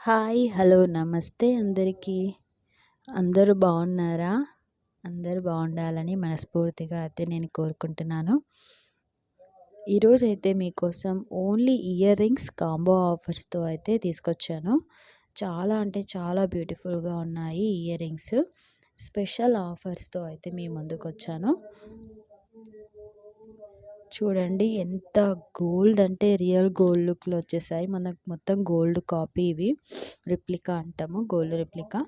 Hi hello నమస్తే అందరికీ. అందరూ బాగున్నారా? అందరూ బాగుండాలని మనస్ఫూర్తిగా అయితే నేను కోరుకుంటున్నాను. ఈరోజైతే మీకోసం ఓన్లీ ఇయర్ రింగ్స్ కాంబో ఆఫర్స్తో అయితే తీసుకొచ్చాను. చాలా అంటే చాలా బ్యూటిఫుల్గా ఉన్నాయి ఇయర్ రింగ్స్. స్పెషల్ ఆఫర్స్తో అయితే మీ ముందుకు వచ్చాను. చూడండి ఎంత గోల్డ్ అంటే రియల్ గోల్డ్ లుక్లో వచ్చేసాయి. మనకు మొత్తం గోల్డ్ కాపీ ఇవి. రిప్లికా అంటాము, గోల్డ్ రిప్లికా.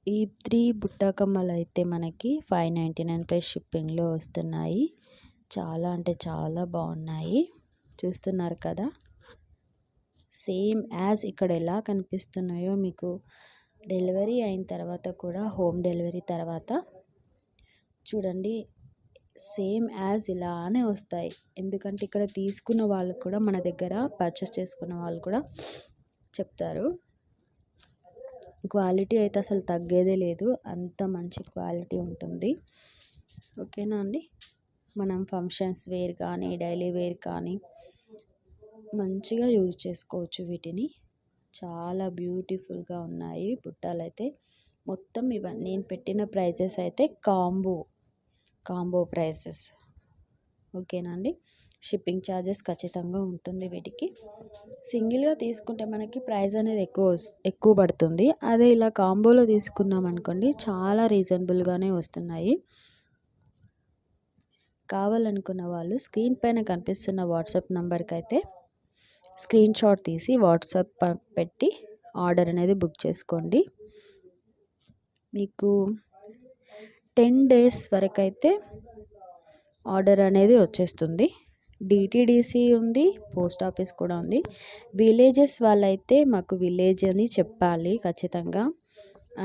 ఈ 3 బుట్ట కమ్మలు అయితే మనకి 599 ప్లస్ షిప్పింగ్లో వస్తున్నాయి. చాలా అంటే చాలా బాగున్నాయి. చూస్తున్నారు కదా, సేమ్ యాజ్ ఇక్కడ ఎలా కనిపిస్తున్నాయో మీకు డెలివరీ అయిన తర్వాత కూడా, హోమ్ డెలివరీ తర్వాత చూడండి సేమ్ యాజ్ ఇలానే వస్తాయి. ఎందుకంటే ఇక్కడ తీసుకున్న వాళ్ళు కూడా, మన దగ్గర పర్చేస్ చేసుకున్న వాళ్ళు కూడా చెప్తారు, క్వాలిటీ అయితే అసలు తగ్గేదే లేదు, అంత మంచి క్వాలిటీ ఉంటుంది. ఓకేనా అండి. మనం ఫంక్షన్స్ వేర్ కానీ, డైలీ వేర్ కానీ మంచిగా యూజ్ చేసుకోవచ్చు వీటిని. చాలా బ్యూటిఫుల్గా ఉన్నాయి బుట్టాలు అయితే. మొత్తం ఇవన్నీ నేను పెట్టిన ప్రైజెస్ అయితే కాంబో ప్రైసెస్. ఓకేనా అండి. షిప్పింగ్ ఛార్జెస్ ఖచ్చితంగా ఉంటుంది వీటికి. సింగిల్గా తీసుకుంటే మనకి ప్రైస్ అనేది ఎక్కువ పడుతుంది. అదే ఇలా కాంబోలో తీసుకున్నాం అనుకోండి, చాలా రీజనబుల్గానే వస్తున్నాయి. కావాలనుకున్న వాళ్ళు స్క్రీన్ పైన కనిపిస్తున్న వాట్సాప్ నెంబర్కి అయితే స్క్రీన్ షాట్ తీసి వాట్సాప్ పెట్టి ఆర్డర్ అనేది బుక్ చేసుకోండి. మీకు 10 డేస్ వరకు అయితే ఆర్డర్ అనేది వచ్చేస్తుంది. డిటీడీసీ ఉంది, పోస్ట్ ఆఫీస్ కూడా ఉంది. విలేజెస్ వాళ్ళైతే మాకు విలేజ్ అని చెప్పాలి ఖచ్చితంగా.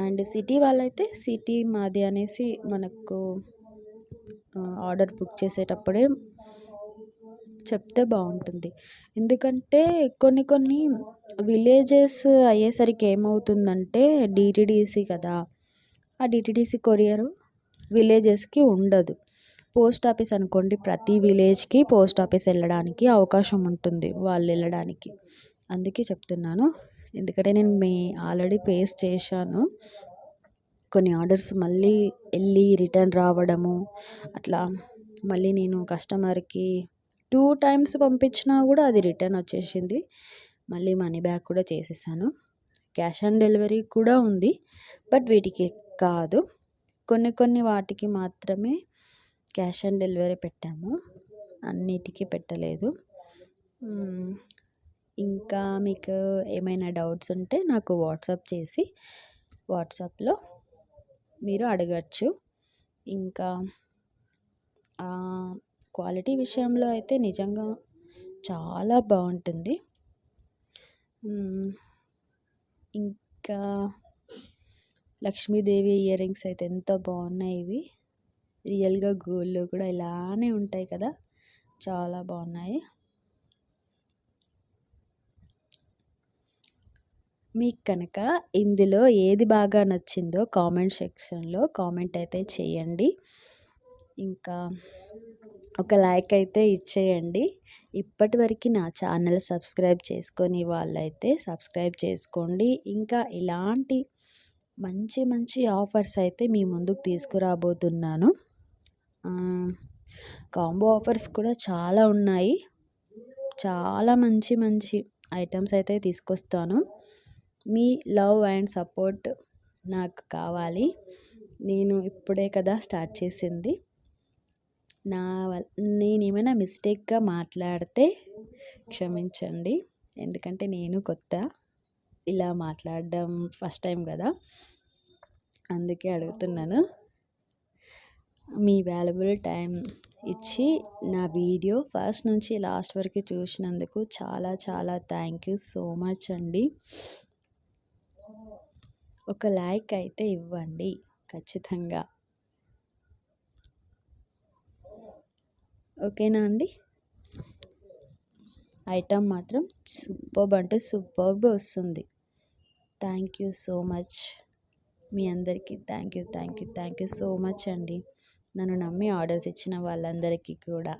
అండ్ సిటీ వాళ్ళైతే సిటీ మాది అనేసి మనకు ఆర్డర్ బుక్ చేసేటప్పుడే చెప్తే బాగుంటుంది. ఎందుకంటే కొన్ని విలేజెస్ అయ్యేసరికి ఏమవుతుందంటే, డిటీడీసీ కదా, ఆ డిటీడీసీ కొరియర్ విలేజెస్కి ఉండదు. పోస్ట్ ఆఫీస్ అనుకోండి, ప్రతి విలేజ్కి పోస్ట్ ఆఫీస్ వెళ్ళడానికి అవకాశం ఉంటుంది, వాళ్ళు వెళ్ళడానికి. అందుకే చెప్తున్నాను. ఎందుకంటే నేను ఆల్రెడీ ఫేస్ చేశాను కొన్ని ఆర్డర్స్ మళ్ళీ వెళ్ళి రిటర్న్ రావడము. అట్లా మళ్ళీ నేను కస్టమర్కి 2 టైమ్స్ పంపించినా కూడా అది రిటర్న్ వచ్చేసింది. మళ్ళీ మనీ బ్యాక్ కూడా చేసేసాను. క్యాష్ ఆన్ డెలివరీ కూడా ఉంది, బట్ వీటికి కాదు. కొన్ని వాటికి మాత్రమే క్యాష్ ఆన్ డెలివరీ పెట్టాము, అన్నిటికీ పెట్టలేదు. ఇంకా మీకు ఏమైనా డౌట్స్ ఉంటే నాకు వాట్సాప్ చేసి వాట్సాప్లో మీరు అడగచ్చు. ఇంకా క్వాలిటీ విషయంలో అయితే నిజంగా చాలా బాగుంటుంది. ఇంకా లక్ష్మీదేవి ఇయర్ రింగ్స్ అయితే ఎంత బాగున్నాయి ఇవి. రియల్గా గోల్డ్లో కూడా ఇలానే ఉంటాయి కదా, చాలా బాగున్నాయి. మీకు కనుక ఇందులో ఏది బాగా నచ్చిందో కామెంట్ సెక్షన్లో కామెంట్ అయితే చేయండి. ఇంకా ఒక లైక్ అయితే ఇచ్చేయండి. ఇప్పటివరకు నా ఛానల్ సబ్స్క్రైబ్ చేసుకొని వాళ్ళైతే సబ్స్క్రైబ్ చేసుకోండి. ఇంకా ఇలాంటి మంచి ఆఫర్స్ అయితే మీ ముందుకు తీసుకురాబోతున్నాను. కాంబో ఆఫర్స్ కూడా చాలా ఉన్నాయి. చాలా మంచి ఐటమ్స్ అయితే తీసుకొస్తాను. మీ లవ్ అండ్ సపోర్ట్ నాకు కావాలి. నేను ఇప్పుడే కదా స్టార్ట్ చేసింది. నేను ఏమైనా మిస్టేక్గా మాట్లాడితే క్షమించండి. ఎందుకంటే నేను కొత్త, ఇలా మాట్లాడడం ఫస్ట్ టైం కదా, అందుకే అడుగుతున్నాను. మీ వాల్యుబుల్ టైం ఇచ్చి నా వీడియో ఫస్ట్ నుంచి లాస్ట్ వరకు చూసినందుకు చాలా థ్యాంక్ యూ సో మచ్ అండి. ఒక లైక్ అయితే ఇవ్వండి ఖచ్చితంగా. ఓకేనా అండి. ఐటమ్ మాత్రం సూపర్బ్ అంటే సూపర్బ్ వస్తుంది. Thank you so much. మీ అందరికీ థ్యాంక్ యూ సో మచ్ అండి. నన్ను నమ్మి ఆర్డర్స్ ఇచ్చిన వాళ్ళందరికీ కూడా.